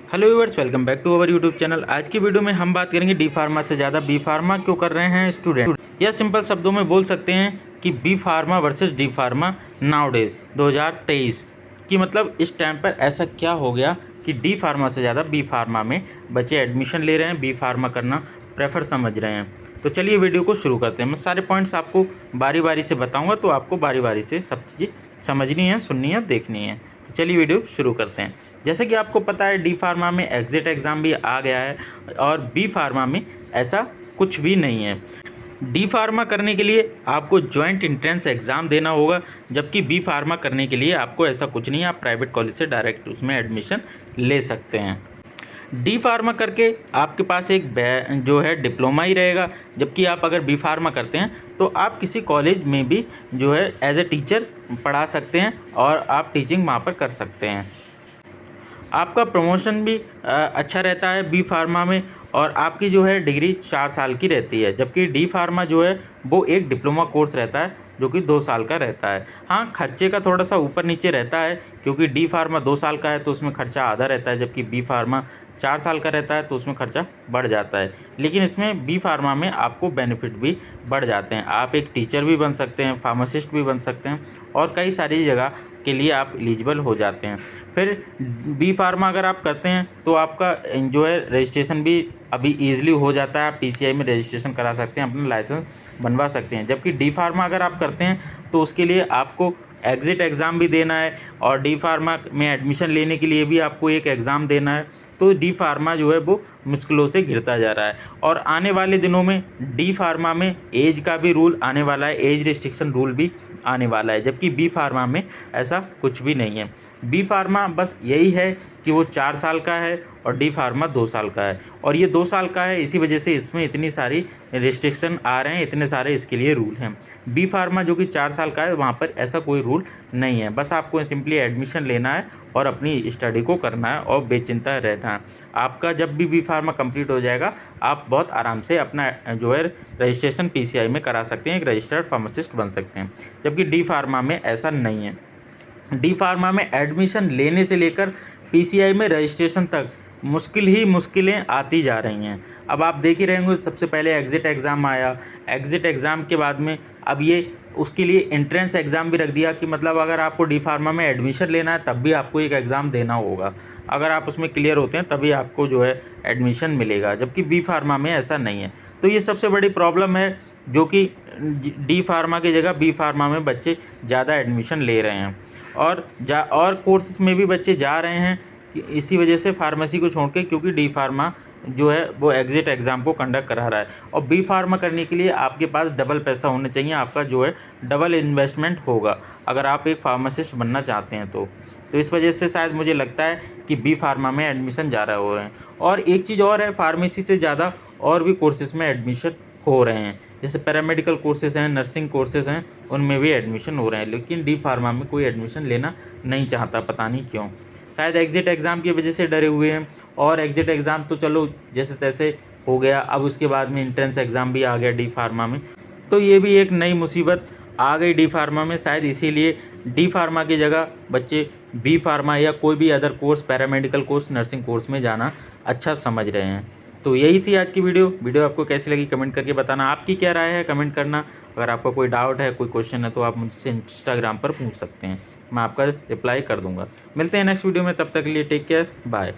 Hello viewers, welcome back to our YouTube channel. आज की video में हम बात करेंगे डी फार्मा से ज़्यादा बी फार्मा क्यों कर रहे हैं स्टूडेंट। या सिंपल शब्दों में बोल सकते हैं कि B pharma versus D pharma nowadays 2023 की मतलब इस टाइम पर ऐसा क्या हो गया कि डी फार्मा से ज़्यादा बी फार्मा में बच्चे एडमिशन ले रहे हैं, बी फार्मा करना प्रेफर समझ रहे हैं। तो चलिए वीडियो को शुरू करते हैं। मैं सारे पॉइंट्स आपको बारी बारी से बताऊँगा, तो आपको बारी बारी से सब चीज़ें समझनी है, सुननी है, देखनी है। तो चलिए वीडियो शुरू करते हैं। जैसे कि आपको पता है डी फार्मा में एग्जिट एग्ज़ाम भी आ गया है और बी फार्मा में ऐसा कुछ भी नहीं है। डी फार्मा करने के लिए आपको जॉइंट एंट्रेंस एग्ज़ाम देना होगा, जबकि बी फार्मा करने के लिए आपको ऐसा कुछ नहीं है। आप प्राइवेट कॉलेज से डायरेक्ट उसमें एडमिशन ले सकते हैं। डी फार्मा करके आपके पास एक जो है डिप्लोमा ही रहेगा, जबकि आप अगर बी फार्मा करते हैं तो आप किसी कॉलेज में भी जो है एज ए टीचर पढ़ा सकते हैं और आप टीचिंग वहाँ पर कर सकते हैं। आपका प्रमोशन भी अच्छा रहता है बी फार्मा में, और आपकी जो है डिग्री 4 साल की रहती है, जबकि डी फार्मा जो है वो एक डिप्लोमा कोर्स रहता है जो कि 2 साल का रहता है। हाँ, खर्चे का थोड़ा सा ऊपर नीचे रहता है, क्योंकि डी फार्मा 2 साल का है तो उसमें खर्चा आधा रहता है, जबकि बी फार्मा 4 साल का रहता है तो उसमें खर्चा बढ़ जाता है। लेकिन इसमें बी फार्मा में आपको बेनिफिट भी बढ़ जाते हैं। आप एक टीचर भी बन सकते हैं, फार्मासिस्ट भी बन सकते हैं और कई सारी जगह के लिए आप एलिजिबल हो जाते हैं। फिर बी फार्मा अगर आप करते हैं तो आपका जो है रजिस्ट्रेशन भी अभी ईज़िली हो जाता है। आप पीसीआई में रजिस्ट्रेशन करा सकते हैं, अपना लाइसेंस बनवा सकते हैं। जबकि डी फार्मा अगर आप करते हैं तो उसके लिए आपको एग्ज़िट एग्ज़ाम भी देना है, और डी फार्मा में एडमिशन लेने के लिए भी आपको एक एग्ज़ाम देना है। तो डी फार्मा जो है वो मुश्किलों से घिरता जा रहा है, और आने वाले दिनों में डी फार्मा में एज का भी रूल आने वाला है, एज रिस्ट्रिक्शन रूल भी आने वाला है, जबकि बी फार्मा में ऐसा कुछ भी नहीं है। बी फार्मा बस यही है कि वो 4 साल का है और डी फार्मा 2 साल का है, और ये 2 साल का है इसी वजह से इसमें इतनी सारी रिस्ट्रिक्शन आ रहे हैं, इतने सारे इसके लिए रूल हैं। बी फार्मा जो कि 4 साल का है वहाँ पर ऐसा कोई रूल नहीं है। बस आपको सिंपली एडमिशन लेना है और अपनी स्टडी को करना है और बेचिंता रहना है। आपका जब भी बी फार्मा कंप्लीट हो जाएगा, आप बहुत आराम से अपना जो है रजिस्ट्रेशन पीसीआई में करा सकते हैं, एक रजिस्टर्ड फार्मासिस्ट बन सकते हैं। जबकि डी फार्मा में ऐसा नहीं है। डी फार्मा में एडमिशन लेने से लेकर पीसीआई में रजिस्ट्रेशन तक मुश्किलें आती जा रही हैं। अब आप देख ही रहे होंगे, सबसे पहले एग्ज़िट एग्ज़ाम आया, एग्ज़िट एग्ज़ाम के बाद में अब ये उसके लिए एंट्रेंस एग्ज़ाम भी रख दिया कि मतलब अगर आपको डी फार्मा में एडमिशन लेना है तब भी आपको एक एग्ज़ाम देना होगा। अगर आप उसमें क्लियर होते हैं तभी आपको जो है एडमिशन मिलेगा, जबकि बी फार्मा में ऐसा नहीं है। तो ये सबसे बड़ी प्रॉब्लम है, जो कि डी फार्मा की जगह बी फार्मा में बच्चे ज़्यादा एडमिशन ले रहे हैं, और कोर्स में भी बच्चे जा रहे हैं इसी वजह से फार्मेसी को छोड़ के, क्योंकि डी फार्मा जो है वो एग्ज़िट एग्ज़ाम को कंडक्ट करा रहा है। और बी फार्मा करने के लिए आपके पास डबल पैसा होना चाहिए, आपका जो है डबल इन्वेस्टमेंट होगा अगर आप एक फार्मासिस्ट बनना चाहते हैं तो इस वजह से शायद मुझे लगता है कि बी फार्मा में एडमिशन ज़्यादा हो रहे हैं। और एक चीज़ और है, फार्मेसी से ज़्यादा और भी कोर्सेज़ में एडमिशन हो रहे हैं, जैसे पैरामेडिकल कोर्सेज़ हैं, नर्सिंग कोर्सेज़ हैं, उनमें भी एडमिशन हो रहे हैं। लेकिन डी फार्मा में कोई एडमिशन लेना नहीं चाहता, पता नहीं क्यों। शायद एग्ज़िट एग्ज़ाम की वजह से डरे हुए हैं, और एग्ज़िट एग्ज़ाम तो चलो जैसे तैसे हो गया, अब उसके बाद में एंट्रेंस एग्ज़ाम भी आ गया डी फार्मा में, तो ये भी एक नई मुसीबत आ गई डी फार्मा में। शायद इसीलिए डी फार्मा की जगह बच्चे बी फार्मा या कोई भी other course, paramedical course, nursing course में जाना अच्छा समझ रहे हैं। तो यही थी आज की वीडियो आपको कैसी लगी कमेंट करके बताना। आपकी क्या राय है कमेंट करना। अगर आपका कोई डाउट है, कोई क्वेश्चन है, तो आप मुझसे इंस्टाग्राम पर पूछ सकते हैं, मैं आपका रिप्लाई कर दूंगा। मिलते हैं नेक्स्ट वीडियो में, तब तक के लिए टेक केयर, बाय।